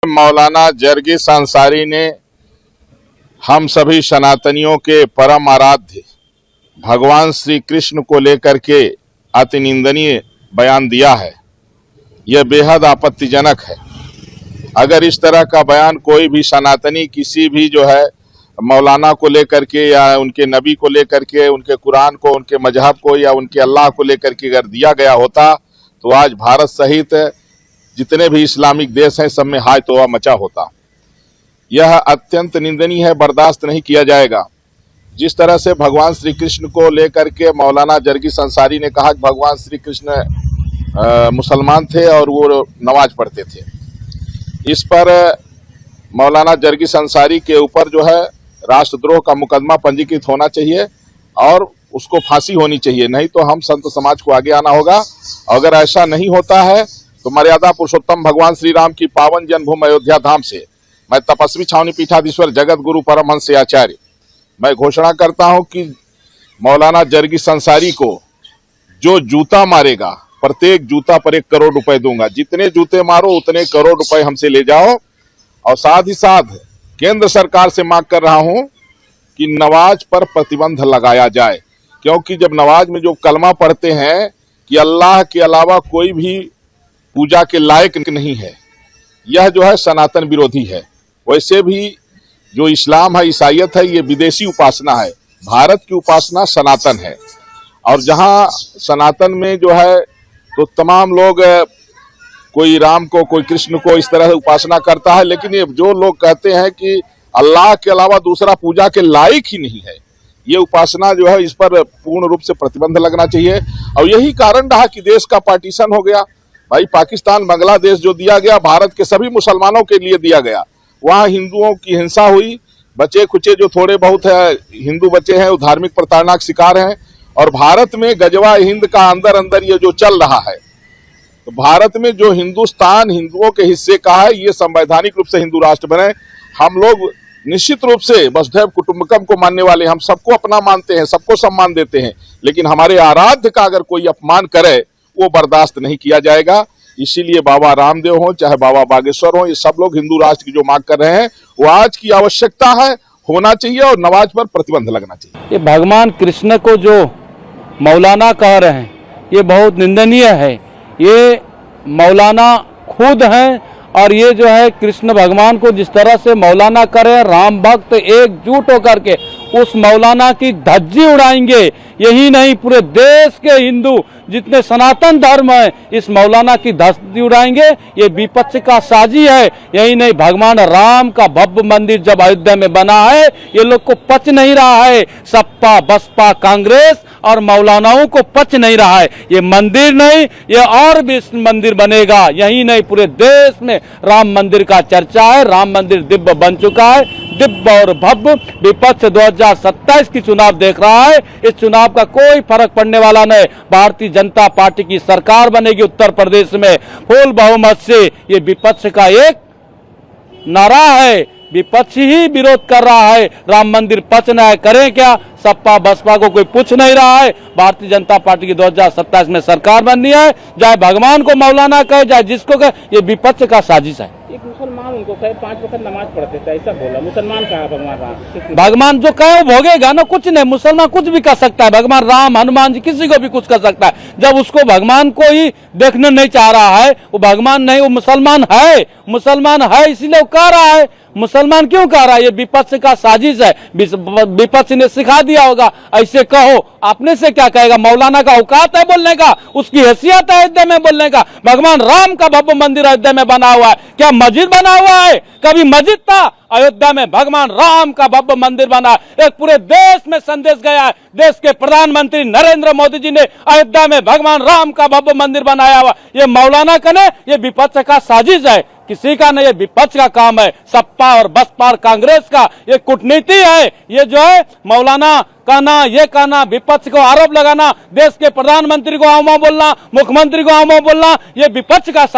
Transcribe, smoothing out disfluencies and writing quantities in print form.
मौलाना जरगिस अंसारी ने हम सभी सनातनियों के परम आराध्य भगवान श्री कृष्ण को लेकर के अति निंदनीय बयान दिया है। यह बेहद आपत्तिजनक है। अगर इस तरह का बयान कोई भी सनातनी किसी भी जो है मौलाना को लेकर के या उनके नबी को लेकर के, उनके कुरान को, उनके मजहब को या उनके अल्लाह को लेकर के अगर दिया गया होता तो आज भारत सहित जितने भी इस्लामिक देश हैं सब में हाय तौबा मचा होता। यह अत्यंत निंदनीय है, बर्दाश्त नहीं किया जाएगा। जिस तरह से भगवान श्री कृष्ण को लेकर के मौलाना जरगिस अंसारी ने कहा कि भगवान श्री कृष्ण मुसलमान थे और वो नमाज पढ़ते थे, इस पर मौलाना जरगिस अंसारी के ऊपर जो है राष्ट्रद्रोह का मुकदमा पंजीकृत होना चाहिए और उसको फांसी होनी चाहिए, नहीं तो हम संत समाज को आगे आना होगा। अगर ऐसा नहीं होता है तो मर्यादा पुरुषोत्तम भगवान श्री राम की पावन जन्मभूमि अयोध्या धाम से मैं तपस्वी छावनी पीठाधीश्वर जगत गुरु परमहंस आचार्य मैं घोषणा करता हूं कि मौलाना जरगिस अंसारी को जो जूता मारेगा प्रत्येक जूता पर 1 करोड़ रुपए दूंगा। जितने जूते मारो उतने करोड़ रुपए हमसे ले जाओ। और साथ ही साथ केंद्र सरकार से मांग कर रहा हूं कि नमाज पर प्रतिबंध लगाया जाए, क्योंकि जब नमाज में जो कलमा पढ़ते हैं कि अल्लाह के अलावा कोई भी पूजा के लायक नहीं है, यह जो है सनातन विरोधी है। वैसे भी जो इस्लाम है, ईसाईयत है, ये विदेशी उपासना है। भारत की उपासना सनातन है और जहां सनातन में जो है तो तमाम लोग कोई राम को, कोई कृष्ण को इस तरह से उपासना करता है, लेकिन ये जो लोग कहते हैं कि अल्लाह के अलावा दूसरा पूजा के लायक ही नहीं है, ये उपासना जो है इस पर पूर्ण रूप से प्रतिबंध लगना चाहिए। और यही कारण रहा कि देश का पार्टीशन हो गया। भाई पाकिस्तान, बांग्लादेश जो दिया गया भारत के सभी मुसलमानों के लिए दिया गया, वहां हिंदुओं की हिंसा हुई। बचे खुचे जो थोड़े बहुत है हिंदू बचे हैं वो धार्मिक प्रताड़ना के शिकार हैं। और भारत में गजवा हिंद का अंदर अंदर ये जो चल रहा है, तो भारत में जो हिंदुस्तान हिंदुओं के हिस्से का है, ये संवैधानिक रूप से हिंदू राष्ट्र बने। हम लोग निश्चित रूप से वसुधैव कुटुंबकम को मानने वाले, हम सबको अपना मानते हैं, सबको सम्मान देते हैं, लेकिन हमारे आराध्य का अगर कोई अपमान करे वो बर्दाश्त नहीं किया जाएगा। इसीलिए बाबा रामदेव हो चाहे बाबा बागेश्वर हो, ये सब लोग हिंदू राष्ट्र की जो मांग कर रहे हैं वो आज की आवश्यकता है, होना चाहिए और नमाज पर प्रतिबंध लगना चाहिए। ये भगवान कृष्ण को जो मौलाना कह रहे हैं ये बहुत निंदनीय है। ये मौलाना खुद हैं और ये जो है कृष्ण भगवान को जिस तरह से मौलाना करे, राम भक्त एकजुट होकर के उस मौलाना की धज्जी उड़ाएंगे। यही नहीं, पूरे देश के हिंदू जितने सनातन धर्म है इस मौलाना की धज्जी उड़ाएंगे। ये विपक्ष का साजी है। यही नहीं, भगवान राम का भव्य मंदिर जब अयोध्या में बना है ये लोग को पच नहीं रहा है। सपा बसपा कांग्रेस और मौलानाओं को पच नहीं रहा है। ये मंदिर नहीं, ये और भी मंदिर बनेगा। यही नहीं, पूरे देश में राम मंदिर का चर्चा है। राम मंदिर दिव्य बन चुका है, दिव्य और भव्य। विपक्ष 2027 की चुनाव देख रहा है। इस चुनाव का कोई फर्क पड़ने वाला नहीं। भारतीय जनता पार्टी की सरकार बनेगी उत्तर प्रदेश में फुल बहुमत से। ये विपक्ष का एक नारा है, विपक्ष ही विरोध कर रहा है। राम मंदिर पचना है, करें क्या? सपा बसपा को कोई पूछ नहीं रहा है। भारतीय जनता पार्टी की 2027 में सरकार बननी है। चाहे भगवान को मौलाना कहे चाहे जिसको कहे, ये विपक्ष का साजिश है। एक मुसलमान उनको कहे 5 वक्त नमाज पढ़ते थे, ऐसा बोला। मुसलमान कहा भगवान राम, भगवान जो कहे वो भोगेगा ना, कुछ नहीं। मुसलमान कुछ भी कर सकता है, भगवान राम हनुमान जी किसी को भी कुछ कर सकता है। जब उसको भगवान को ही देखने नहीं चाह रहा है, वो भगवान नहीं, वो मुसलमान है। मुसलमान है इसीलिए वो कह रहा है। मुसलमान क्यों कह रहा है? ये विपक्ष का साजिश है। विपक्ष ने सिखा दिया होगा ऐसे कहो। आपने से क्या कहेगा? मौलाना का औकात है बोलने का, उसकी हैसियत है अयोध्या में बोलने का। भगवान राम का भव्य मंदिर अयोध्या में बना हुआ है, क्या मस्जिद बना हुआ है? कभी मस्जिद था? अयोध्या में भगवान राम का भव्य मंदिर बना। एक पूरे देश में संदेश गया है। देश के प्रधानमंत्री नरेंद्र मोदी जी ने अयोध्या में भगवान राम का भव्य मंदिर बनाया हुआ। ये मौलाना का नहीं, ये विपक्ष का साजिश है, किसी का नहीं। ये विपक्ष का काम है, सपा और बसपा और कांग्रेस का ये कूटनीति है। ये जो है मौलाना कहना, ये कहना, विपक्ष को आरोप लगाना, देश के प्रधानमंत्री को आमा बोलना, मुख्यमंत्री को आमा बोलना, ये विपक्ष का